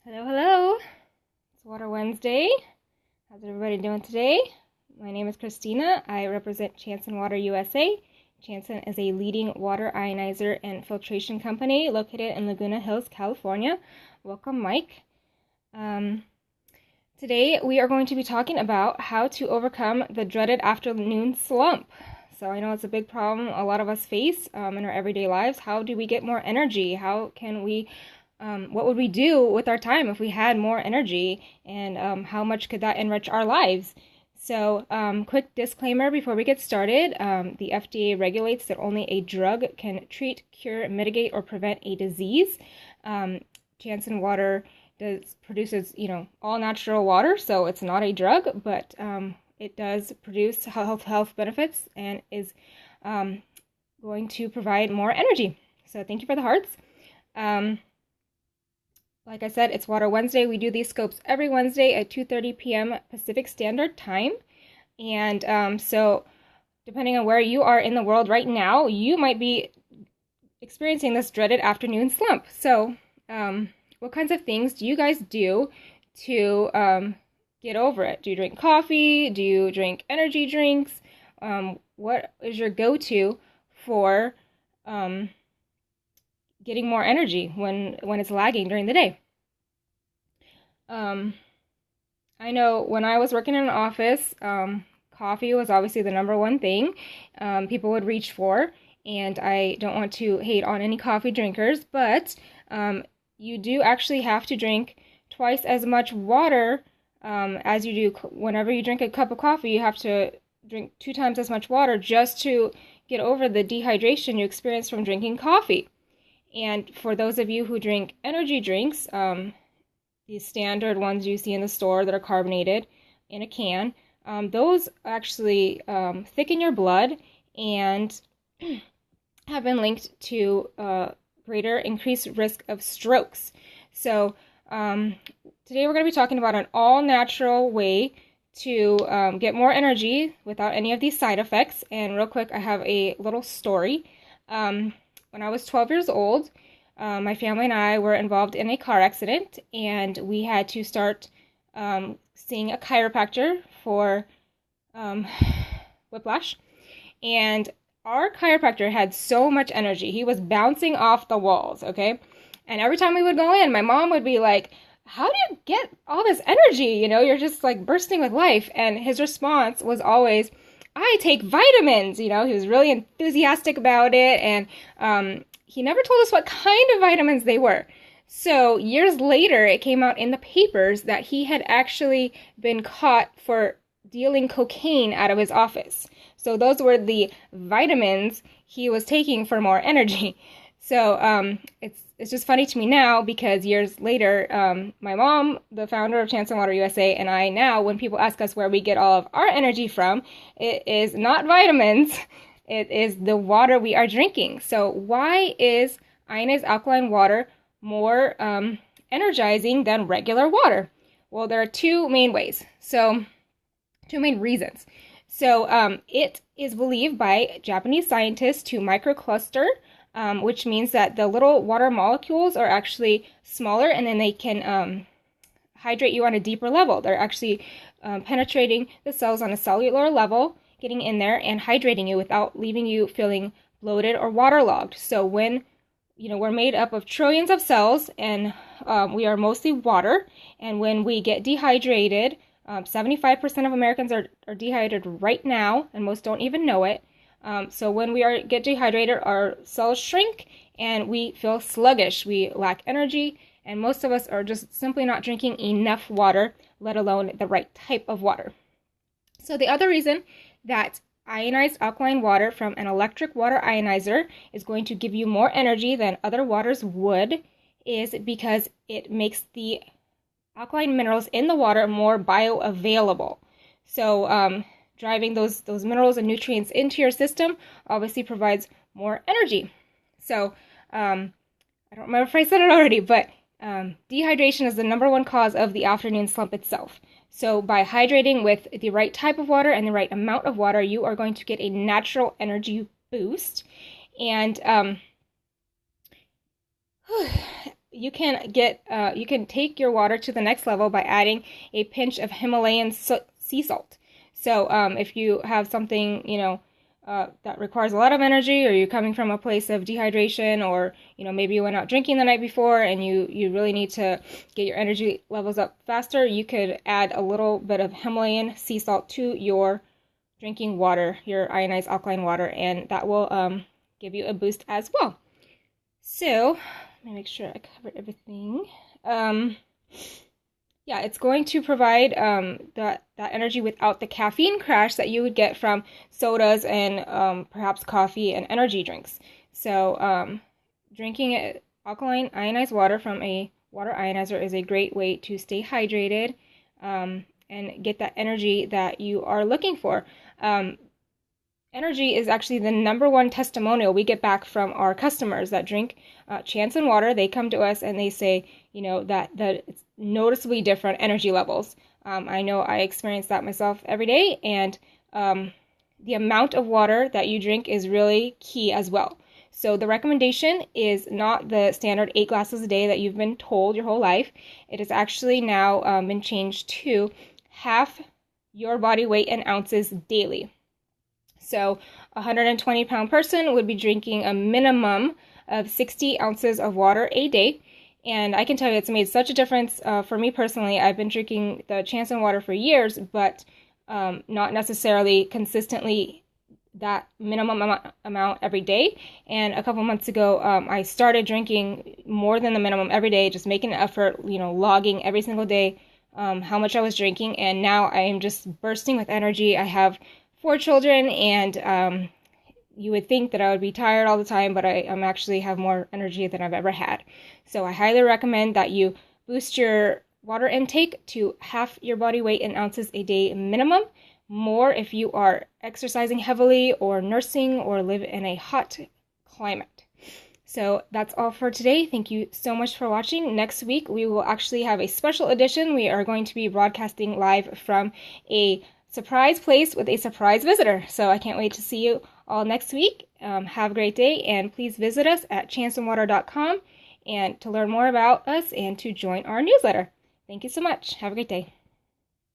Hello, hello. It's Water Wednesday. How's everybody doing today? My name is Christina. I represent Chanson Water USA. Chanson is a leading water ionizer and filtration company located in Laguna Hills, California. Welcome, Mike. Today we are going to be talking about how to overcome the dreaded afternoon slump. So I know it's a big problem a lot of us face in our everyday lives. How do we get more energy? How can we what would we do with our time if we had more energy, and how much could that enrich our lives? So, quick disclaimer before we get started. The FDA regulates that only a drug can treat, cure, mitigate, or prevent a disease. Chanson Water produces, all natural water, so it's not a drug, but it does produce health benefits and is going to provide more energy. So thank you for the hearts. Like I said, it's Water Wednesday. We do these scopes every Wednesday at 2:30 p.m. Pacific Standard Time. And so depending on where you are in the world right now, you might be experiencing this dreaded afternoon slump. So what kinds of things do you guys do to get over it? Do you drink coffee? Do you drink energy drinks? What is your go-to for getting more energy when it's lagging during the day? I know when I was working in an office, coffee was obviously the number one thing people would reach for, and I don't want to hate on any coffee drinkers, but you do actually have to drink twice as much water as you do whenever you drink a cup of coffee. You have to drink 2 times as much water just to get over the dehydration you experience from drinking coffee. And for those of you who drink energy drinks, the standard ones you see in the store that are carbonated in a can, those actually thicken your blood and have been linked to greater increased risk of strokes. So today we're going to be talking about an all-natural way to get more energy without any of these side effects. And real quick, I have a little story. When I was 12 years old, my family and I were involved in a car accident, and we had to start seeing a chiropractor for whiplash. And our chiropractor had so much energy. He was bouncing off the walls, okay? And every time we would go in, my mom would be like, "How do you get all this energy? You're just like bursting with life." And his response was always, "I take vitamins." He was really enthusiastic about it, and he never told us what kind of vitamins they were. So years later, it came out in the papers that he had actually been caught for dealing cocaine out of his office. So those were the vitamins he was taking for more energy. So it's just funny to me now, because years later, my mom, the founder of Chanson Water USA, and I now, when people ask us where we get all of our energy from, it is not vitamins, it is the water we are drinking. So why is ionized alkaline water more energizing than regular water? Well, there are two main ways. So two main reasons. So it is believed by Japanese scientists to microcluster, which means that the little water molecules are actually smaller, and then they can hydrate you on a deeper level. They're actually penetrating the cells on a cellular level, getting in there and hydrating you without leaving you feeling bloated or waterlogged. So when we're made up of trillions of cells, and we are mostly water, and when we get dehydrated, 75% of Americans are dehydrated right now, and most don't even know it. So when we get dehydrated, our cells shrink and we feel sluggish. We lack energy, and most of us are just simply not drinking enough water, let alone the right type of water. So the other reason that ionized alkaline water from an electric water ionizer is going to give you more energy than other waters would is because it makes the alkaline minerals in the water more bioavailable. So driving those minerals and nutrients into your system obviously provides more energy. So I don't remember if I said it already, but dehydration is the number one cause of the afternoon slump itself. So by hydrating with the right type of water and the right amount of water, you are going to get a natural energy boost. And you can take your water to the next level by adding a pinch of Himalayan sea salt. So if you have something, that requires a lot of energy, or you're coming from a place of dehydration, or, maybe you went out drinking the night before and you really need to get your energy levels up faster, you could add a little bit of Himalayan sea salt to your drinking water, your ionized alkaline water, and that will give you a boost as well. So, let me make sure I covered everything. Yeah, it's going to provide that energy without the caffeine crash that you would get from sodas and perhaps coffee and energy drinks. So, drinking alkaline ionized water from a water ionizer is a great way to stay hydrated and get that energy that you are looking for. Energy is actually the number one testimonial we get back from our customers that drink Chance and water. They come to us and they say, that it's noticeably different energy levels. I know I experience that myself every day, and the amount of water that you drink is really key as well. So the recommendation is not the standard 8 glasses a day that you've been told your whole life. It has actually now been changed to half your body weight in ounces daily. So a 120-pound person would be drinking a minimum of 60 ounces of water a day. And I can tell you it's made such a difference for me personally. I've been drinking the Chance and water for years, but not necessarily consistently that minimum amount every day. And a couple months ago, I started drinking more than the minimum every day, just making an effort, logging every single day how much I was drinking. And now I am just bursting with energy. I have 4 children, and you would think that I would be tired all the time, but I actually have more energy than I've ever had. So I highly recommend that you boost your water intake to half your body weight in ounces a day minimum. More if you are exercising heavily or nursing or live in a hot climate. So that's all for today. Thank you so much for watching. Next week, we will actually have a special edition. We are going to be broadcasting live from a surprise place with a surprise visitor. So I can't wait to see you all next week. Have a great day, and please visit us at chanceandwater.com and to learn more about us and to join our newsletter. Thank you so much. Have a great day.